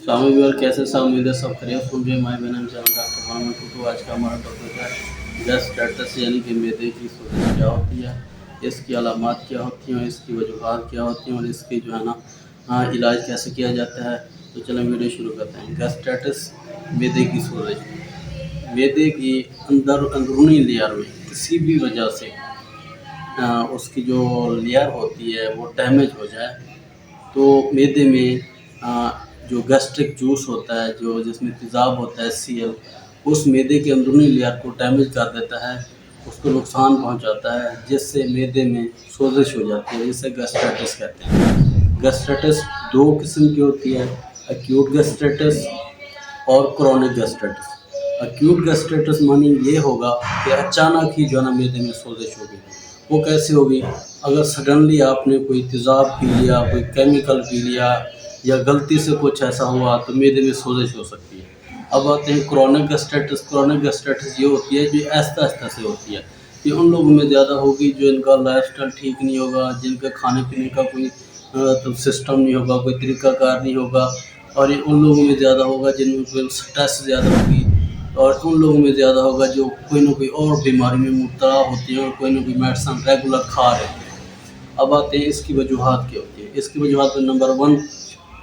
स्वामी विवेक कैसे सब उम्मीद है सब खैरियत सुन रहे हैं। माय बहन चैनल डॉक्टर मोहम्मद टुटू। आज का हमारा टॉपिक है गैस्ट्राइटिस यानी कि मैदे की सोजश क्या होती है, इसकी अलामात क्या होती हैं, इसकी वजूहात क्या होती हैं और इसकी जो है ना इलाज कैसे किया जाता है। तो चलें वीडियो शुरू करते हैं। गैस्ट्राइटिस मैदे की सोजश, मैदे की अंदरूनी लेयर में किसी भी वजह से उसकी जो लेयर होती है वो डैमेज हो जाए तो मैदे में जो गैस्ट्रिक जूस होता है जो जिसमें तेज़ाब होता है HCl, उस मैदे के अंदरूनी लेयर को डैमेज कर देता है, उसको नुकसान पहुंचाता है, जिससे मैदे में सोजिश हो जाती है, जिसे गैस्ट्राइटिस कहते हैं। गैस्ट्राइटिस दो किस्म की होती है, एक्यूट गैस्ट्राइटिस और क्रॉनिक गैस्ट्राइटिस। एक्यूट गैस्ट्राइटिस मानी ये होगा कि अचानक ही जो है ना मैदे में सोजिश होगी। वो कैसे होगी? अगर सडनली आपने कोई तेज़ाब पी लिया, कोई केमिकल पी लिया या गलती से कुछ ऐसा हुआ तो मैदे में सोजिश हो सकती है। अब आते हैं क्रॉनिक गैस्ट्राइटिस। क्रॉनिक गैस्ट्राइटिस ये होती है जो आहिस्ता आहिस्ता से होती है। ये उन लोगों में ज़्यादा होगी जो इनका लाइफस्टाइल ठीक नहीं होगा, जिनका खाने पीने का कोई तो सिस्टम नहीं होगा, कोई तरीक़ाकार नहीं होगा। और ये उन लोगों में ज़्यादा होगा जिनमें स्ट्रेस ज़्यादा होगी, और उन लोगों में ज़्यादा होगा जो कोई ना कोई और बीमारी में मुब्तला होती है और कोई ना कोई मेडिसिन रेगुलर खा रहे हैं। अब आते हैं इसकी वजूहात क्या होती है। इसकी वजूहात में नंबर 1,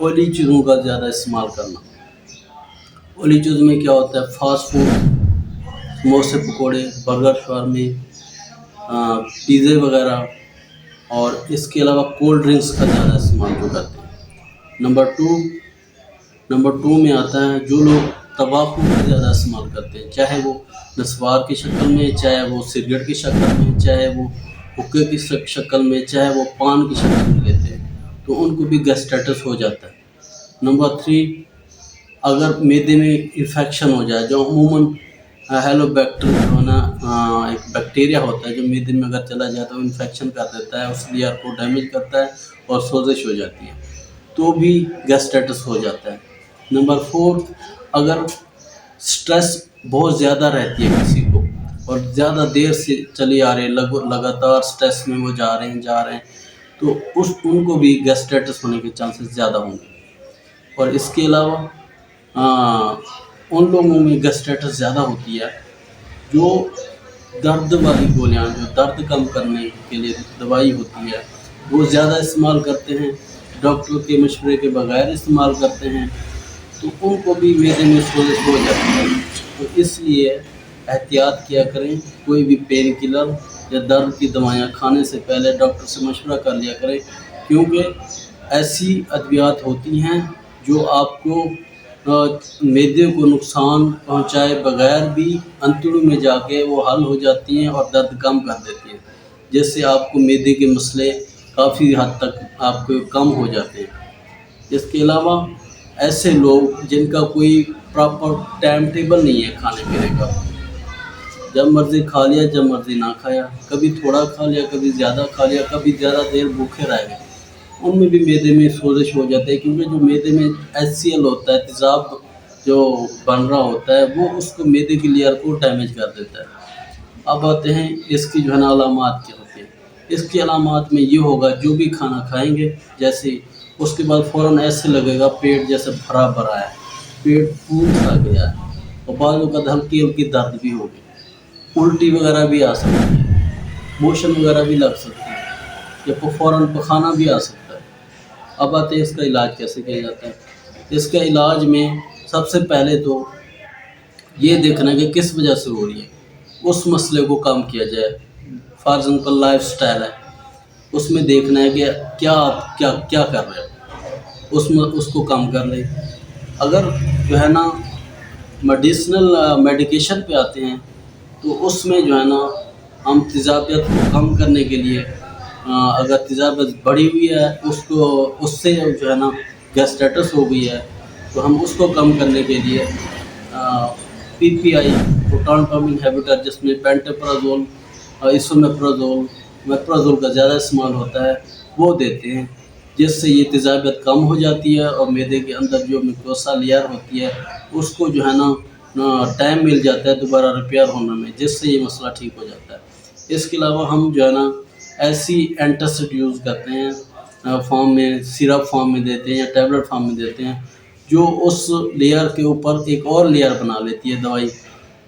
ऑयली चीज़ों का ज़्यादा इस्तेमाल करना। ऑयली चीज़ में क्या होता है? फास्ट फूड, समोसे पकौड़े, बर्गर शवारमे, पिज़्ज़े वगैरह, और इसके अलावा कोल्ड ड्रिंक्स का ज़्यादा इस्तेमाल जो करते हैं। नंबर टू में आता है जो लोग तंबाकू का ज़्यादा इस्तेमाल करते हैं, चाहे वो नस्वार की शक्ल में, चाहे वो सिगरेट की शक्ल में, चाहे वो हुक्के की शक्ल में, चाहे वो पान की शक्ल में लेते हैं, तो उनको भी गैस्ट्राइटिस हो जाता है। नंबर 3, अगर मैदे में इन्फेक्शन हो जाए, जो अमूमन हेलोबैक्टर जो है ना एक बैक्टीरिया होता है जो मैदे में अगर चला जाए तो इन्फेक्शन कर देता है, उस लेयर को डैमेज करता है और सोजिश हो जाती है, तो भी गैस्ट्राइटिस हो जाता है। नंबर 4, अगर स्ट्रेस बहुत ज़्यादा रहती है किसी को और ज़्यादा देर से चली आ रही है, लगातार स्ट्रेस में वो जा रहे हैं, तो उनको भी गैस्ट्राइटिस होने के चांसेस ज़्यादा होंगे। और इसके अलावा उन लोगों में गैस्ट्राइटिस ज़्यादा होती है जो दर्द वाली गोलियाँ, जो दर्द कम करने के लिए दवाई होती है, वो ज़्यादा इस्तेमाल करते हैं, डॉक्टर के मशवरे के बगैर इस्तेमाल करते हैं, तो उनको भी मैदे में सोजिश हो जाती है। तो इसलिए एहतियात किया करें, कोई भी पेन किलर या दर्द की दवाइयाँ खाने से पहले डॉक्टर से मशवरा कर लिया करें, क्योंकि ऐसी अद्वियात होती हैं जो आपको मैदे को नुकसान पहुंचाए बगैर भी अंतड़ों में जाके वो हल हो जाती हैं और दर्द कम कर देती हैं, जिससे आपको मैदे के मसले काफ़ी हद तक आपके कम हो जाते हैं। इसके अलावा ऐसे लोग जिनका कोई प्रॉपर टाइम टेबल नहीं है खाने पीने का, जब मर्ज़ी खा लिया, जब मर्ज़ी ना खाया, कभी थोड़ा खा लिया, कभी ज़्यादा खा लिया, कभी ज़्यादा देर भूखे रह गए, उनमें भी मैदे में सोजिश हो जाता है, क्योंकि जो मैदे में HCl होता है, तेज़ाब जो बन रहा होता है, वो उसको मैदे की लेयर को डैमेज कर देता है। अब आते हैं इसकी जो है ना अलामात क्या होती है। इसकी अलामात में ये होगा, जो भी खाना खाएंगे जैसे उसके बाद फ़ौरन ऐसे लगेगा पेट जैसे भरा भरा है, पेट फूल सा गया है, और बाद में हल्की हल्की दर्द भी होगी, उल्टी वगैरह भी आ सकती है, मोशन वगैरह भी लग सकती है, या फ़ौरन पखाना भी आ सकता है। अब आते हैं इसका इलाज कैसे किया जाता है। इसका इलाज में सबसे पहले तो ये देखना है कि किस वजह से हो रही है, उस मसले को कम किया जाए। फॉर एग्ज़ाम्पल लाइफ स्टाइल है, उसमें देखना है कि क्या आप क्या कर रहे हो, उसमें उसको कम कर ले। अगर जो है ना मेडिकेशन पे आते हैं तो उसमें जो है ना हम तेज़ाबियत को कम करने के लिए अगर तेज़ाबियत बढ़ी हुई है, उससे जो है ना गैस्ट्राइटिस हो गई है, तो हम उसको कम करने के लिए PPI, प्रोटॉन पंप इनहिबिटर, जिसमें पेंटोप्राज़ोल, इसोमेप्राज़ोल, मेप्राज़ोल का ज़्यादा इस्तेमाल होता है, वो देते हैं, जिससे ये तेज़ाबियत कम हो जाती है और मैदे के अंदर जो म्यूकोसा लेयर होती है उसको जो है ना टाइम मिल जाता है दोबारा रिपेयर होने में, जिससे ये मसला ठीक हो जाता है। इसके अलावा हम जो है ना ऐसी एंटासिड यूज़ करते हैं, फॉर्म में, सिरप फॉर्म में देते हैं या टैबलेट फॉर्म में देते हैं, जो उस लेयर के ऊपर एक और लेयर बना लेती है दवाई,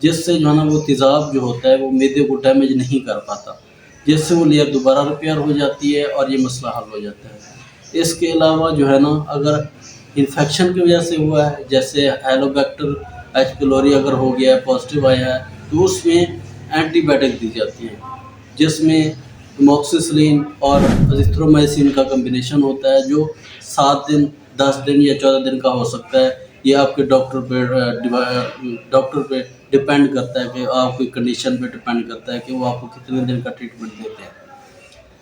जिससे जो है ना वो तेज़ाब जो होता है वो मैदे को डैमेज नहीं कर पाता, जिससे वो लेयर दोबारा रिपेयर हो जाती है और ये मसला हल हो जाता है। इसके अलावा जो है ना अगर इन्फेक्शन की वजह से हुआ है, जैसे हेलोबैक्टर एच पिलोरी अगर हो गया है, पॉजिटिव आया है, तो उसमें एंटीबायोटिक दी जाती है, जिसमें एमोक्सिसिलिन और अजिथ्रोमाइसिन का कम्बिनेशन होता है, जो 7 दिन, 10 दिन या 14 दिन का हो सकता है। ये आपके डॉक्टर पे डिपेंड करता है कि आपकी कंडीशन पे डिपेंड करता है कि वो आपको कितने दिन का ट्रीटमेंट देते हैं।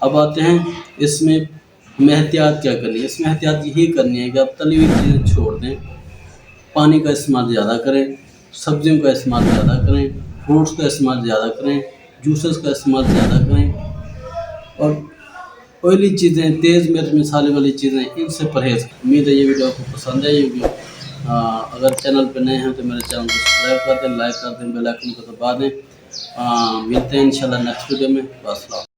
अब आते हैं इसमें हमें एहतियात क्या करनी है। इसमें एहतियात यही करनी है कि आप तली हुई चीज़ें छोड़ दें, पानी का इस्तेमाल ज़्यादा करें, सब्जियों का इस्तेमाल ज़्यादा करें, फ्रूट्स का इस्तेमाल ज़्यादा करें, जूसेस का इस्तेमाल ज़्यादा करें, और ऑयली चीज़ें, तेज़ मिर्च मसाले वाली चीज़ें, इनसे परहेज़। उम्मीद है ये वीडियो आपको पसंद आई होगी। अगर चैनल पर नए हैं तो मेरे चैनल को सब्सक्राइब कर दें, लाइक कर दें, बेल आइकन को दबा दें। मिलते हैं इंशाल्लाह नेक्स्ट वीडियो में। अस्सलाम।